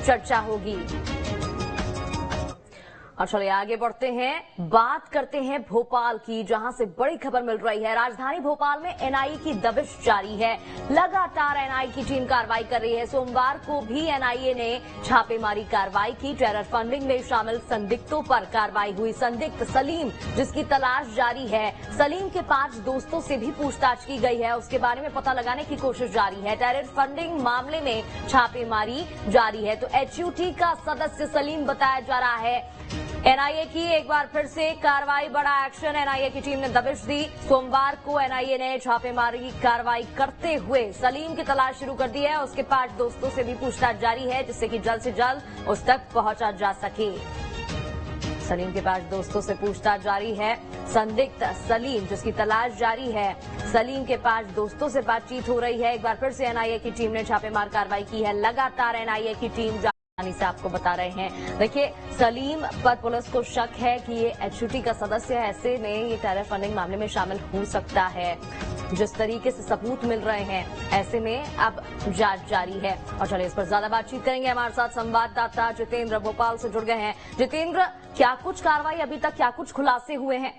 चर्चा होगी। और चलिए आगे बढ़ते हैं, बात करते हैं भोपाल की, जहां से बड़ी खबर मिल रही है। राजधानी भोपाल में एनआईए की दबिश जारी है। लगातार एनआईए की टीम कार्रवाई कर रही है। सोमवार को भी एनआईए ने छापेमारी कार्रवाई की। टेरर फंडिंग में शामिल संदिग्धों पर कार्रवाई हुई। संदिग्ध सलीम, जिसकी तलाश जारी है। सलीम के 5 दोस्तों से भी पूछताछ की गई है। उसके बारे में पता लगाने की कोशिश जारी है। टेरर फंडिंग मामले में छापेमारी जारी है। तो एचयूटी का सदस्य सलीम बताया जा रहा है। एनआईए की एक बार फिर से कार्रवाई, बड़ा एक्शन। एनआईए की टीम ने दबिश दी। सोमवार को एनआईए ने छापेमारी कार्रवाई करते हुए सलीम की तलाश शुरू कर दी है। उसके 5 दोस्तों से भी पूछताछ जारी है, जिससे कि जल्द से जल्द उस तक पहुंचा जा सके। सलीम के 5 दोस्तों से पूछताछ जारी है। संदिग्ध सलीम, जिसकी तलाश जारी है। सलीम के 5 दोस्तों से बातचीत हो रही है। एक बार फिर से एनआईए की टीम ने छापेमार कार्रवाई की है। लगातार एनआईए की टीम से आपको बता रहे हैं। देखिए, सलीम पर पुलिस को शक है कि ये एचयूटी का सदस्य है। ऐसे में ये टेरर फंडिंग मामले में शामिल हो सकता है। जिस तरीके से सबूत मिल रहे हैं, ऐसे में अब जांच जारी है। और चलिए इस पर ज्यादा बातचीत करेंगे। हमारे साथ संवाददाता जितेंद्र भोपाल से जुड़ गए हैं। जितेंद्र, क्या कुछ कार्रवाई अभी तक, क्या कुछ खुलासे हुए हैं?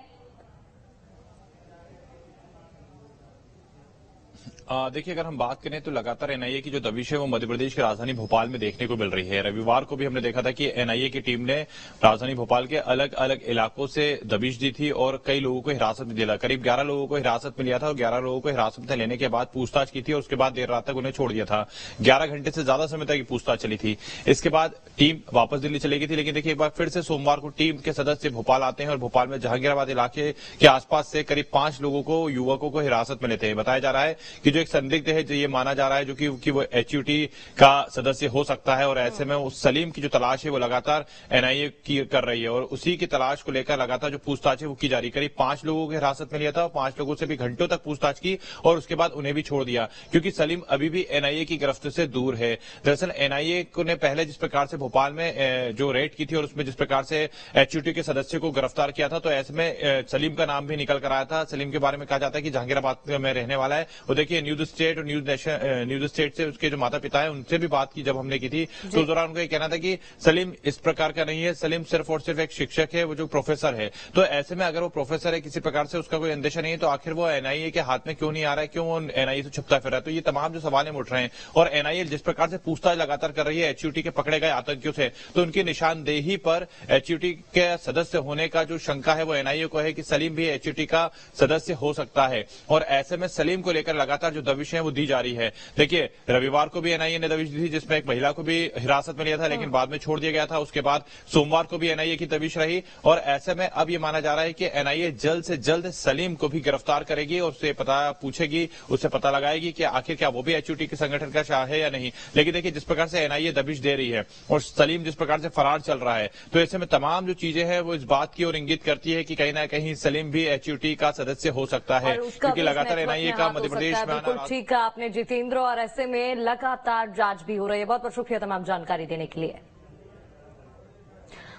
देखिए, अगर हम बात करें तो लगातार एनआईए की जो दबिश है वो मध्य प्रदेश की राजधानी भोपाल में देखने को मिल रही है। रविवार को भी हमने देखा था कि एनआईए की टीम ने राजधानी भोपाल के अलग अलग इलाकों से दबिश दी थी और कई लोगों को हिरासत में दिया। करीब 11 लोगों को हिरासत में लिया था और 11 लोगों को हिरासत में लेने के बाद पूछताछ की थी और उसके बाद देर रात तक उन्हें छोड़ दिया था। 11 घंटे से ज्यादा समय तक पूछताछ चली थी। इसके बाद टीम वापस दिल्ली चली गई थी। लेकिन देखिए, एक बार फिर से सोमवार को टीम के सदस्य भोपाल आते हैं और भोपाल में जहांगीराबाद इलाके के आसपास से करीब 5 लोगों को, युवकों को हिरासत में लेते हैं। बताया जा रहा है कि जो एक संदिग्ध है, ये माना जा रहा है जो कि वो एचयूटी का सदस्य हो सकता है। और ऐसे में उस सलीम की जो तलाश है वो लगातार एनआईए की कर रही है और उसी की तलाश को लेकर लगातार जो पूछताछ है वो की जा रही है। करीब 5 लोगों को हिरासत में लिया था और 5 लोगों से भी घंटों तक पूछताछ की और उसके बाद उन्हें भी छोड़ दिया, क्योंकि सलीम अभी भी एनआईए की गिरफ्त से दूर है। दरअसल एनआईए ने पहले जिस प्रकार से भोपाल में जो रेड की थी और उसमें जिस प्रकार से एचयूटी के सदस्य को गिरफ्तार किया था, तो ऐसे में सलीम का नाम भी निकल कर आया था। सलीम के बारे में कहा जाता है कि जहांगीराबाद में रहने वाला है। वो देखिए, न्यूज स्टेट और न्यूज स्टेट से उसके जो माता पिता है उनसे भी बात की जब हमने की थी, तो उस दौरान उनका ये कहना था कि सलीम इस प्रकार का नहीं है। सलीम सिर्फ और सिर्फ एक शिक्षक है, वो जो प्रोफेसर है। तो ऐसे में अगर वो प्रोफेसर है, किसी प्रकार से उसका कोई अंदेशा नहीं है, तो आखिर वो एनआईए के हाथ में क्यों नहीं आ रहा है, क्यों वो एनआईए से छुपता फिर रहा है? तो ये तमाम जो सवाल उठ रहे हैं और एनआईए जिस प्रकार से पूछताछ लगातार कर रही है एचयूटी के पकड़े गए आतंकियों से, तो उनकी निशानदेही पर एचयूटी के सदस्य होने का जो शंका है वो एनआईए को है कि सलीम भी एचयूटी का सदस्य हो सकता है। और ऐसे में सलीम को लेकर लगातार जो दबिश है वो दी जा रही है। देखिए, रविवार को भी एनआईए ने दबिश दी थी, जिसमें एक महिला को भी हिरासत में लिया था, लेकिन बाद में छोड़ दिया गया था। उसके बाद सोमवार को भी एनआईए की दबिश रही और ऐसे में अब ये माना जा रहा है कि एनआईए जल्द से जल्द सलीम को भी गिरफ्तार करेगी और उससे पता पूछेगी, उससे पता लगाएगी कि आखिर क्या वो भी एचयूटी के संगठन का शाह है या नहीं। लेकिन देखिए, जिस प्रकार से एनआईए दबिश दे रही है और सलीम जिस प्रकार से फरार चल रहा है, तो ऐसे में तमाम जो चीजें हैं वो इस बात की ओर इंगित करती है कि कहीं ना कहीं सलीम भी एचयूटी का सदस्य हो सकता है, क्योंकि लगातार एनआईए का मध्य प्रदेश में आना। ठीक है आपने जितेंद्र, और ऐसे में लगातार जांच भी हो रही है। बहुत बहुत शुक्रिया तमाम जानकारी देने के लिए।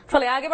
चलिए आगे बढ़